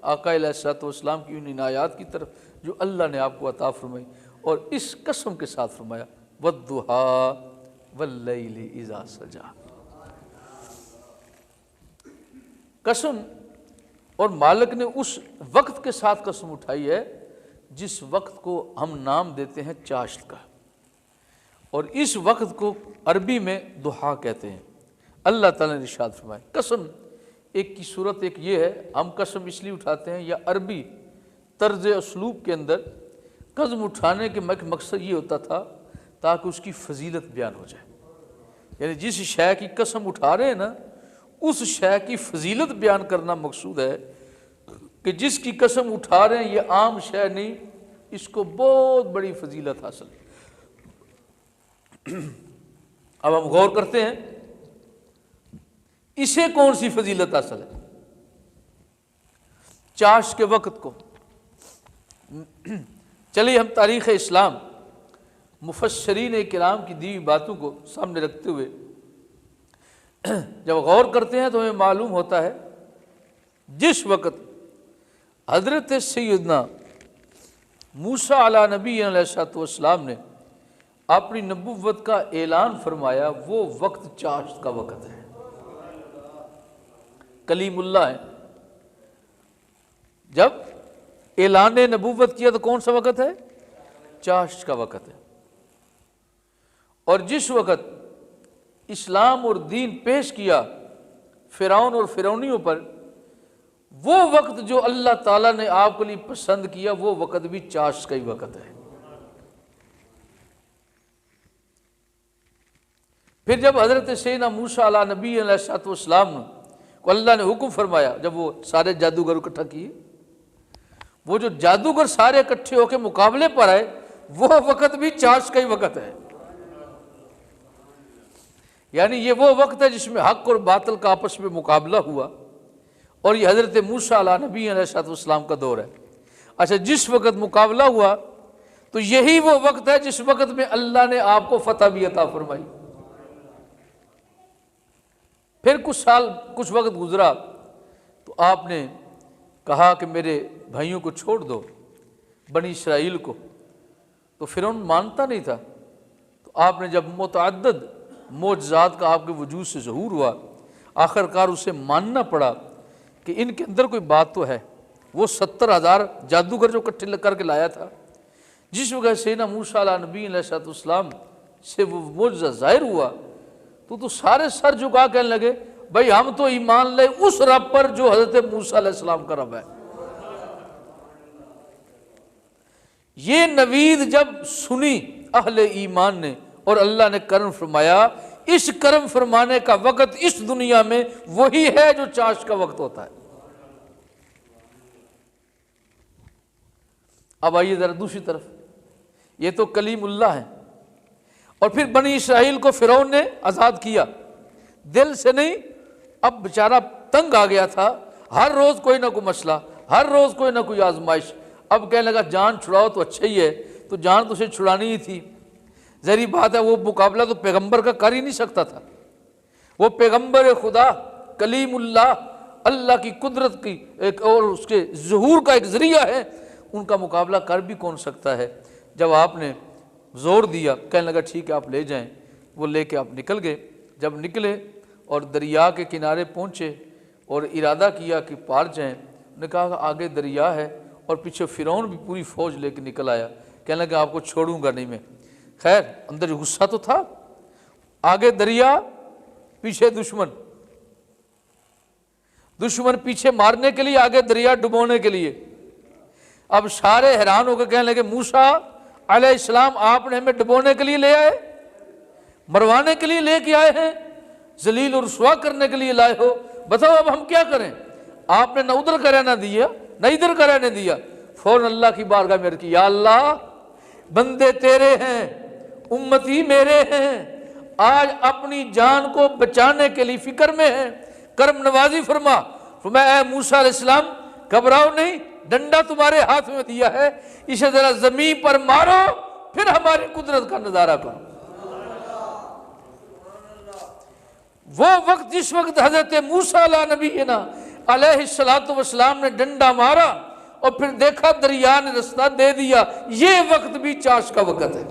आका अलैहिस्सलाम की उन इनायात की तरफ जो अल्लाह ने आपको अता फरमाई, और इस कसम के साथ फरमाया वद्दुहा वल्लैलि इज़ा सजा। कसम, और मालिक ने उस वक्त के साथ कसम उठाई है जिस वक्त को हम नाम देते हैं चाश्त का, और इस वक्त को अरबी में दुहा कहते हैं। अल्लाह ताला ने इरशाद फरमाया, कसम एक की सूरत एक ये है, हम कसम इसलिए उठाते हैं, या अरबी तर्ज उसलूब के अंदर कसम उठाने के मकसद ये होता था ताकि उसकी फजीलत बयान हो जाए। यानी जिस शय की कसम उठा रहे हैं ना, उस शय की फजीलत बयान करना मकसूद है कि जिसकी कसम उठा रहे हैं ये आम शय नहीं, इसको बहुत बड़ी फजीलत हासिल। अब हम गौर करते हैं इसे कौन सी फजीलत हासिल है। चाश के वक्त को चलिए हम तारीख़ इस्लाम मुफस्सरीन किराम की दी हुई बातों को सामने रखते हुए जब गौर करते हैं तो हमें मालूम होता है जिस वक्त हज़रत सैयदना मूसा अला नबी अलैहिस्सलाम ने अपनी नबुव्वत का ऐलान फरमाया, वो वक्त चाश्त का वक्त है। कलीमुल्लाह है, जब ऐलान नबुव्वत किया तो कौन सा वक्त है? चाश्त का वक्त है। और जिस वक्त इस्लाम और दीन पेश किया फिरौन और फिरौनियों पर, वो वक्त जो अल्लाह ताला ने आपके लिए पसंद किया, वो वक्त भी चाश्त का ही वक्त है। फिर जब हज़रत सैयदना मूसा अला नबी अलैहिस्सलाम को अल्लाह ने हुक्म फरमाया, जब वो सारे जादूगर इकट्ठा किए, वो जो जादूगर सारे इकट्ठे होकर मुकाबले पर आए, वो वक्त भी चाश्त का ही वक्त है। यानी ये वो वक्त है जिसमें हक और बातिल का आपस में मुकाबला हुआ, और ये हज़रत मूसा अला नबी अलैहिस्सलाम का दौर है। अच्छा, जिस वक्त मुकाबला हुआ तो यही वो वक्त है जिस वक्त में अल्लाह ने आपको फतह भी अता फरमाई। फिर कुछ वक्त गुजरा तो आपने कहा कि मेरे भाइयों को छोड़ दो, बनी इसराइल को, तो फिरौन मानता नहीं था। तो आपने जब मुतअद्दिद मोजज़ात का आपके वजूद से ज़हूर हुआ, आखिरकार उसे मानना पड़ा कि इनके अंदर कोई बात तो है। वो 70,000 जादूगर जो इकट्ठे करके लाया था, जिस वजह से ना मूसा अला नबी अलैहिस्सलाम से वो मोजज़ा ज़ाहिर हुआ, तो सारे सर झुका कहने लगे, भाई हम तो ईमान ले उस रब पर जो हज़रत मूसा अलैहिस्सलाम का रब है। ये नवीद जब सुनी अहले ईमान ने, और अल्लाह ने करम फरमाया, इस करम फरमाने का वक्त इस दुनिया में वही है जो चाश का वक्त होता है। अब आइए जरा दूसरी तरफ, ये तो कलीमुल्लाह है, और फिर बनी इसराइल को फिरौन ने आज़ाद किया, दिल से नहीं। अब बेचारा तंग आ गया था, हर रोज़ कोई ना कोई मसला, हर रोज़ कोई ना कोई आजमाइश। अब कहने लगा जान छुड़ाओ तो अच्छा ही है, तो जान तो उसे छुड़ानी ही थी। ज़री बात है, वो मुकाबला तो पैगंबर का कर ही नहीं सकता था। वो पैगंबर खुदा कलीमुल्लाह, अल्लाह की कुदरत की एक और उसके ज़हूर का एक ज़रिया है, उनका मुकाबला कर भी कौन सकता है। जब आपने ज़ोर दिया, कहने लगा ठीक है आप ले जाएं। वो लेके आप निकल गए। जब निकले और दरिया के किनारे पहुँचे और इरादा किया कि पार जाएं, उन्होंने कहा आगे दरिया है, और पीछे फिरौन भी पूरी फ़ौज लेके निकल आया। कहने लगा आपको छोड़ूंगा नहीं मैं। खैर अंदर गुस्सा तो था, आगे दरिया पीछे दुश्मन, दुश्मन पीछे मारने के लिए, आगे दरिया डुबोने के लिए। अब सारे हैरान होकर कहने लगे मूसा अलैहिस्सलाम आपने हमें डुबोने के लिए ले आए, मरवाने के लिए लेके आए हैं, जलील और रुसवा करने के लिए लाए हो, बताओ अब हम क्या करें। आपने ना उधर का रहना दिया ना इधर का रहने दिया। फौरन अल्लाह की बारगाह में रखी, या अल्लाह बंदे तेरे हैं, उम्मती मेरे हैं, आज अपनी जान को बचाने के लिए फिक्र में है, करम नवाजी फरमा। फरमाया ऐ मूसा अलैहिस्सलाम घबराओ नहीं, डंडा तुम्हारे हाथ में दिया है, इसे जरा जमीन पर मारो, फिर हमारी कुदरत का नजारा करो। वो वक्त जिस वक्त हजरत मूसा अला नबी है ना अलैहिस्सलातु वस्सलाम ने डंडा मारा और फिर देखा दरिया ने रास्ता दे दिया। ये वक्त भी चाश का वक्त है।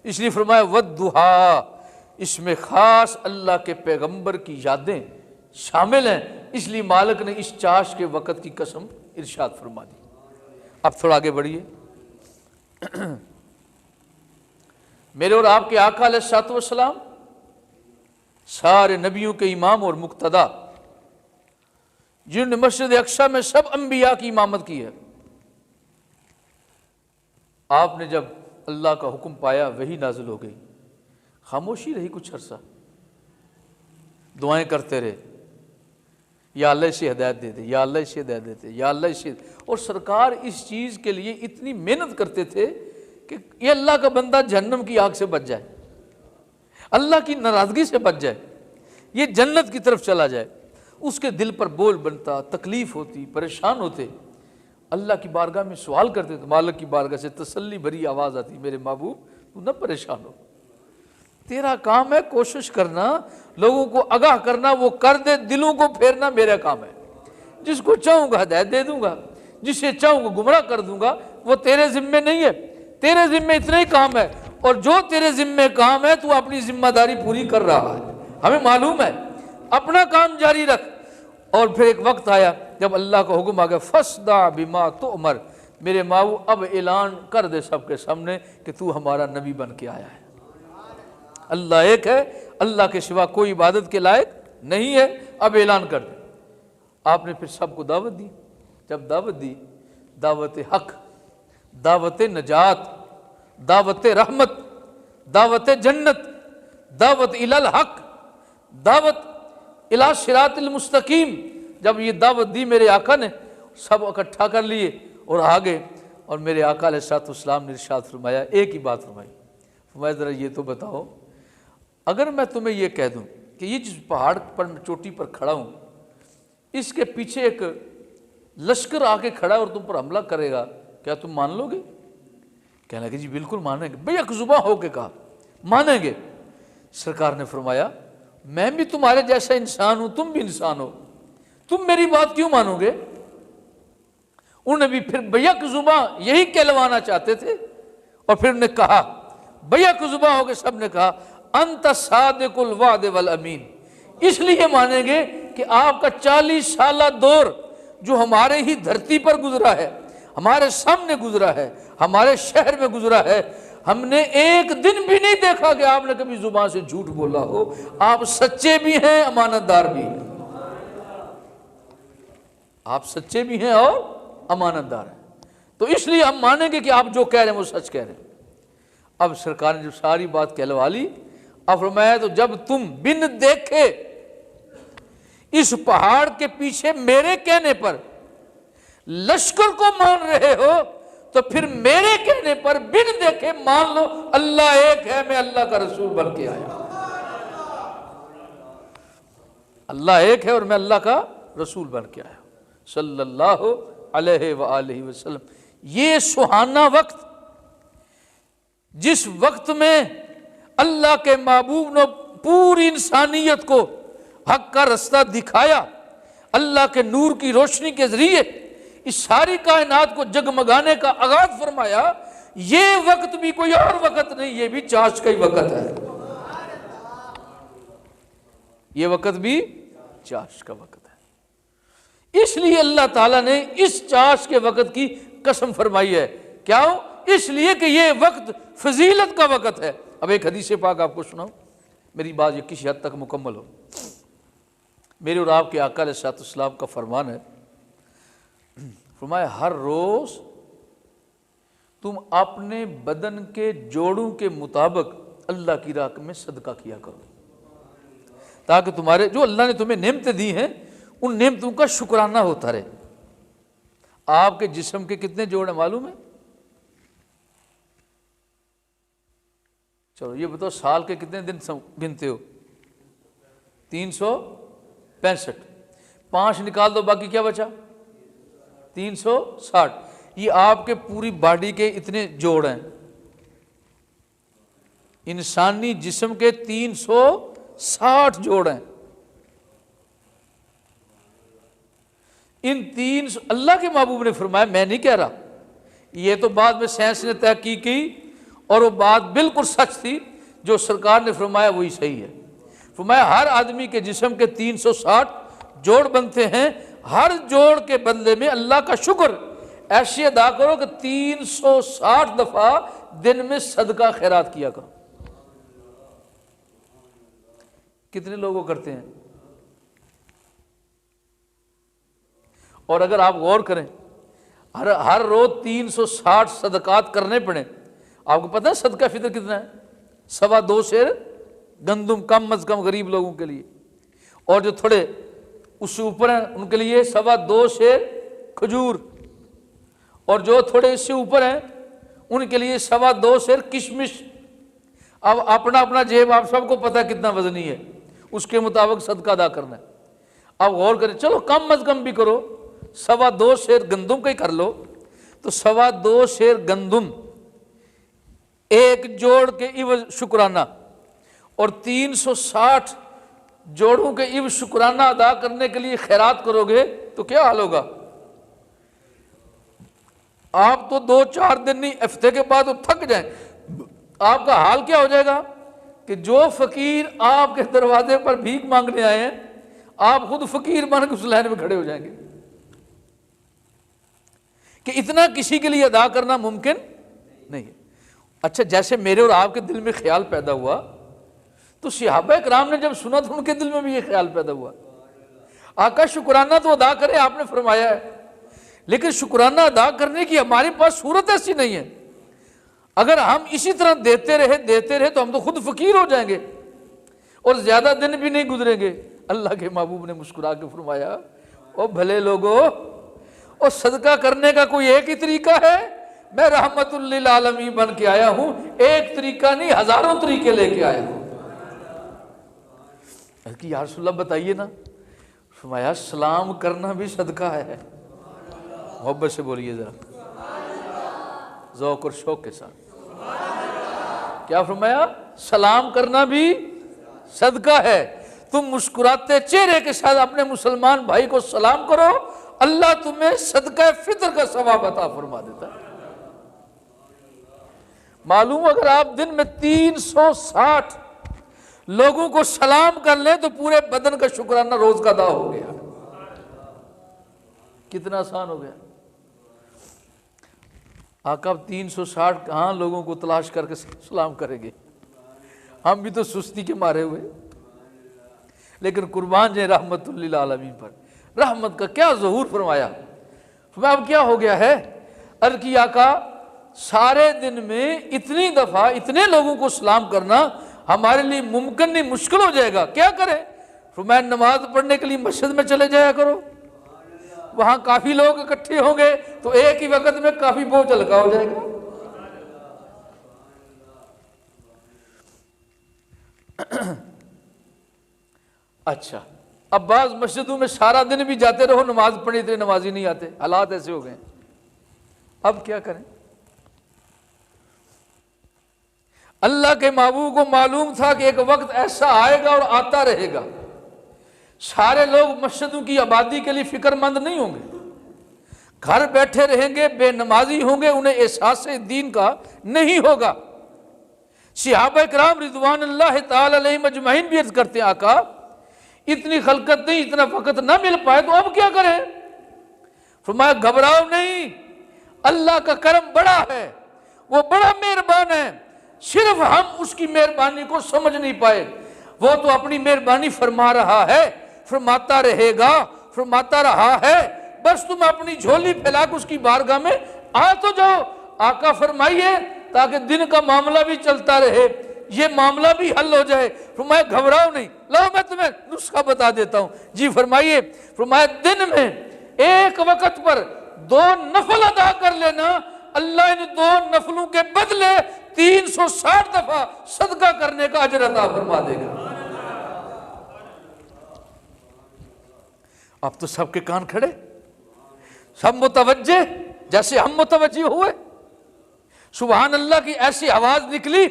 इसलिए फरमाया वद्दुहा, इसमें खास अल्लाह के पैगंबर की यादें शामिल हैं। इसलिए मालिक ने इस चाश के वक्त की कसम इरशाद फरमा दी। अब थोड़ा आगे बढ़िए। मेरे और आपके आका अलैहिस्सलातु वस्सलाम सारे नबियों के इमाम और मुक्तदा, जिन्होंने मस्जिद अक्सा में सब अंबिया की इमामत की है। आपने जब अल्लाह का हुक्म पाया वही नाजिल हो गई, खामोशी रही कुछ अरसा, दुआएं करते रहे, या अल्लाह इसे हिदायत दे दे, या अल्लाह इसे हिदायत देते, या अल्लाह इसे। और सरकार इस चीज़ के लिए इतनी मेहनत करते थे कि ये अल्लाह का बंदा जहन्नम की आग से बच जाए, अल्लाह की नाराज़गी से बच जाए, ये जन्नत की तरफ चला जाए। उसके दिल पर बोझ बनता, तकलीफ़ होती, परेशान होते, अल्लाह की बारगाह में सवाल करते थे। मालिक की बारगाह से तसल्ली भरी आवाज़ आती, मेरे महबूब तू न परेशान हो, तेरा काम है कोशिश करना, लोगों को आगाह करना, वो कर दे, दिलों को फेरना मेरा काम है। जिसको चाहूँगा हिदायत दे दूंगा, जिसे चाहूँगा गुमराह कर दूंगा, वो तेरे जिम्मे नहीं है। तेरे जिम्मे इतना ही काम है, और जो तेरे जिम्मे काम है तू अपनी जिम्मेदारी पूरी कर रहा है, हमें मालूम है, अपना काम जारी रख। और फिर एक वक्त आया जब अल्लाह का हुक्म आ गया, फसदा बिमा तो उमर, मेरे माऊ अब ऐलान कर दे सबके सामने कि तू हमारा नबी बन के आया है। अल्लाह एक है, अल्लाह के सिवा कोई इबादत के लायक नहीं है, अब ऐलान कर दे। आपने फिर सबको दावत दी। जब दावत दी, दावत हक, दावत नजात, दावत रहमत, दावत जन्नत, दावत इलल हक, दावत इला सिरातिल मुस्तकीम, जब ये दावत दी मेरे आका ने, सब इकट्ठा कर लिए और आ गए। और मेरे आका अलैहिस्सलातु वस्सलाम ने इरशाद फरमाया, एक ही बात फरमाई, फरमाया ज़रा ये तो बताओ, अगर मैं तुम्हें ये कह दूं कि ये जिस पहाड़ पर मैं चोटी पर खड़ा हूँ, इसके पीछे एक लश्कर आके खड़ा और तुम पर हमला करेगा, क्या तुम मान लोगे? कहने लगे जी बिल्कुल मानेंगे। बेयकजुबा होके कहा मानेंगे। सरकार ने फरमाया, मैं भी तुम्हारे जैसा इंसान हूं, तुम भी इंसान हो, तुम मेरी बात क्यों मानोगे? उन्हें भी फिर बेयकजुबा यही कहलवाना चाहते थे। और फिर उन्हें कहा, बेयकजुबा होके सब ने कहा, अंत सादिकुल वाद वल अमीन, इसलिए मानेंगे कि आपका 40 साला दौर जो हमारे ही धरती पर गुजरा है, हमारे सामने गुजरा है, हमारे शहर में गुजरा है, हमने एक दिन भी नहीं देखा कि आपने कभी जुबान से झूठ बोला हो। आप सच्चे भी हैं, अमानतदार भी हैं, आप सच्चे भी हैं और अमानतदार हैं, तो इसलिए हम मानेंगे कि आप जो कह रहे हैं वो सच कह रहे हैं। अब सरकार ने जब सारी बात कहलवा ली, अब फरमाया तो जब तुम बिन देखे इस पहाड़ के पीछे मेरे कहने पर लश्कर को मान रहे हो, तो फिर मेरे कहने पर बिन देखे मान लो अल्लाह एक है, मैं अल्लाह का रसूल बन के आया। अल्लाह एक है और मैं अल्लाह का रसूल बन के आया सल्लल्लाहु अलैहि वसल्लम। ये सुहाना वक्त, जिस वक्त में अल्लाह के महबूब ने पूरी इंसानियत को हक का रास्ता दिखाया, अल्लाह के नूर की रोशनी के जरिए इस सारी कायनात को जगमगाने का आगाज फरमाया, ये वक्त भी कोई और वक्त नहीं, ये भी चाश का ही वक्त है, ये वक्त भी चाश का वक्त है। इसलिए अल्लाह ताला ने इस चाश के वक्त की कसम फरमाई है। क्या हो? इसलिए कि ये वक्त फजीलत का वक्त है। अब एक हदीस पाक आपको सुनाऊं, मेरी बात ये किसी हद तक मुकम्मल हो। मेरे और आपके आका अलैहिस्सलातु वस्सलाम का फरमान है, फरमाया हर रोज तुम अपने बदन के जोड़ों के मुताबिक अल्लाह की राह में सदका किया करो, ताकि तुम्हारे जो अल्लाह ने तुम्हें नेमतें दी हैं उन नेमतों का शुक्राना होता रहे। आपके जिस्म के कितने जोड़ हैं मालूम है? चलो ये बताओ, साल के कितने दिन गिनते हो? 365। 5 निकाल दो, बाकी क्या बचा? 360। ये आपके पूरी बॉडी के इतने जोड़ हैं। इंसानी जिस्म के 360 जोड़ हैं। इन 300 अल्लाह के महबूब ने फरमाया, मैं नहीं कह रहा, ये तो बाद में साइंस ने तहकीक की और वो बात बिल्कुल सच थी, जो सरकार ने फरमाया वही सही है। फरमाया हर आदमी के जिस्म के 360 जोड़ बनते हैं, हर जोड़ के बदले में अल्लाह का शुक्र ऐसे अदा करो कि 360 दफा दिन में सदका खैरात किया करो। कितने लोगों करते हैं? और अगर आप गौर करें, हर रोज 360 सदकात करने पड़े। आपको पता है सदका फितर कितना है? 2.25 शेर गंदुम कम अज कम गरीब लोगों के लिए, और जो थोड़े उससे ऊपर हैं उनके लिए 2.25 शेर खजूर, और जो थोड़े इससे ऊपर हैं उनके लिए 2.25 शेर किशमिश। अब अपना अपना जेब आप सबको पता है कितना वजनी है, उसके मुताबिक सदका अदा करना है। अब गौर करें, चलो कम अज कम भी करो, 2.25 शेर गंदुम का ही कर लो, तो 2.25 शेर गंदुम एक जोड़ के इवज शुक्राना, और 360 जोड़ों के इवज शुक्राना अदा करने के लिए खैरात करोगे तो क्या हाल होगा? आप तो 2-4 दिन नहीं, हफ्ते के बाद तो थक जाएं। आपका हाल क्या हो जाएगा कि जो फकीर आपके दरवाजे पर भीख मांगने आए हैं, आप खुद फकीर बन के उस लाइन में खड़े हो जाएंगे कि इतना किसी के लिए अदा करना मुमकिन नहीं है। अच्छा, जैसे मेरे और आपके दिल में ख्याल पैदा हुआ, तो सहाबा किराम ने जब सुना तो उनके दिल में भी ये ख्याल पैदा हुआ, आका शुक्राना तो अदा करें, आपने फरमाया है, लेकिन शुक्राना अदा करने की हमारे पास सूरत ऐसी नहीं है। अगर हम इसी तरह देते रहे तो हम तो खुद फकीर हो जाएंगे और ज्यादा दिन भी नहीं गुजरेंगे। अल्लाह के महबूब ने मुस्कुरा के फरमाया, ओ भले लोगों, और सदका करने का कोई एक ही तरीका है? मैं रहमतुल लिल आलमीन बन के आया हूं, एक तरीका नहीं हजारों तरीके लेके आया हूं। कि यार रसूलल्लाह बताइए ना। फरमाया सलाम करना भी सदका है। मोहब्बत से बोलिए जरा, ज़ौक़ और शौक़ के साथ। क्या फरमाया? सलाम करना भी सदका है। तुम मुस्कुराते चेहरे के साथ अपने मुसलमान भाई को सलाम करो, अल्लाह तुम्हें सदका फितर का सवाब अता फरमा देता है। मालूम, अगर आप दिन में 360 लोगों को सलाम कर ले तो पूरे बदन का शुक्राना रोज का अदा हो गया। कितना आसान हो गया। आका 360 कहां लोगों को तलाश करके सलाम करेंगे? हम भी तो सुस्ती के मारे हुए, लेकिन कुर्बान जाए रहमतुल लिल आलमीन पर। रहमत का क्या ज़हूर फरमाया। अब क्या हो गया है? अर्ज़ की आका सारे दिन में इतनी दफा इतने लोगों को सलाम करना हमारे लिए मुमकिन नहीं, मुश्किल हो जाएगा। क्या करें? फरमाया नमाज पढ़ने के लिए मस्जिद में चले जाया करो, वहां काफी लोग इकट्ठे होंगे तो एक ही वक्त में काफी बोझ हल्का हो जाएगा। अच्छा, अब बाज मस्जिदों में सारा दिन भी जाते रहो, नमाज पढ़े, इतने नमाजी नहीं आते। हालात ऐसे हो गए, अब क्या करें? अल्लाह के महबूब को मालूम था कि एक वक्त ऐसा आएगा और आता रहेगा, सारे लोग मस्जिदों की आबादी के लिए फिक्रमंद नहीं होंगे, घर बैठे रहेंगे, बेनमाजी होंगे, उन्हें एहसास दीन का नहीं होगा। सहाबा किराम रिज़वानुल्लाह ताला अलैहिम अजमईन भी अर्ज़ करते हैं, आका इतनी खलकत नहीं, इतना वक्त ना मिल पाए तो अब क्या करें? फरमाया घबराओ नहीं, अल्लाह का करम बड़ा है, वो बड़ा मेहरबान है, सिर्फ हम उसकी मेहरबानी को समझ नहीं पाए। वो तो अपनी मेहरबानी फरमा रहा है, फरमाता रहेगा, फरमाता रहा है, बस तुम अपनी झोली फैला के उसकी बारगाह में आ तो जाओ। आका फरमाइए ताकि दिन का मामला भी चलता रहे, ये मामला भी हल हो जाए। फरमाया घबराओ नहीं, लो मैं तुम्हें नुस्खा बता देता हूं। जी फरमाइए। फरमाया दिन में एक वक्त पर 2 नफल अदा कर लेना, अल्लाह इन 2 नफलों के बदले 360 दफा सदका करने का अजर अता फरमा देगा। अब तो सबके कान खड़े, सब मुतवज्जे, जैसे हम मुतवज्जे हुए। सुभान अल्लाह की ऐसी आवाज निकली,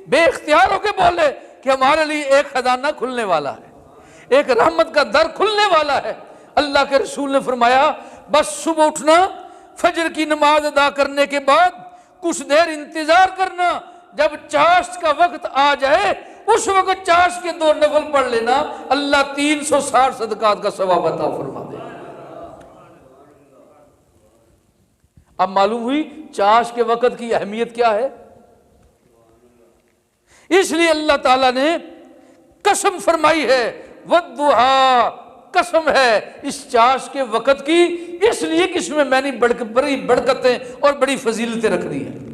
बेइख्तियार होके बोले कि हमारे लिए एक खजाना खुलने वाला है, एक रहमत का दर खुलने वाला है। अल्लाह के रसूल ने फरमाया बस सुबह उठना, फजर की नमाज अदा करने के बाद कुछ देर इंतजार करना, जब चाश का वक्त आ जाए उस वक्त चाश के 2 नफल पढ़ लेना, अल्लाह 360 सदकात का सवाब अता फरमा दे। अब मालूम हुई चाश के वक्त की अहमियत क्या है। इसलिए अल्लाह ताला ने कसम फरमाई है, वद्दुहा, कसम है इस चाश के वक्त की, इसलिए कि इसमें मैंने बड़ी बरकतें और बड़ी फजीलतें रख दी है।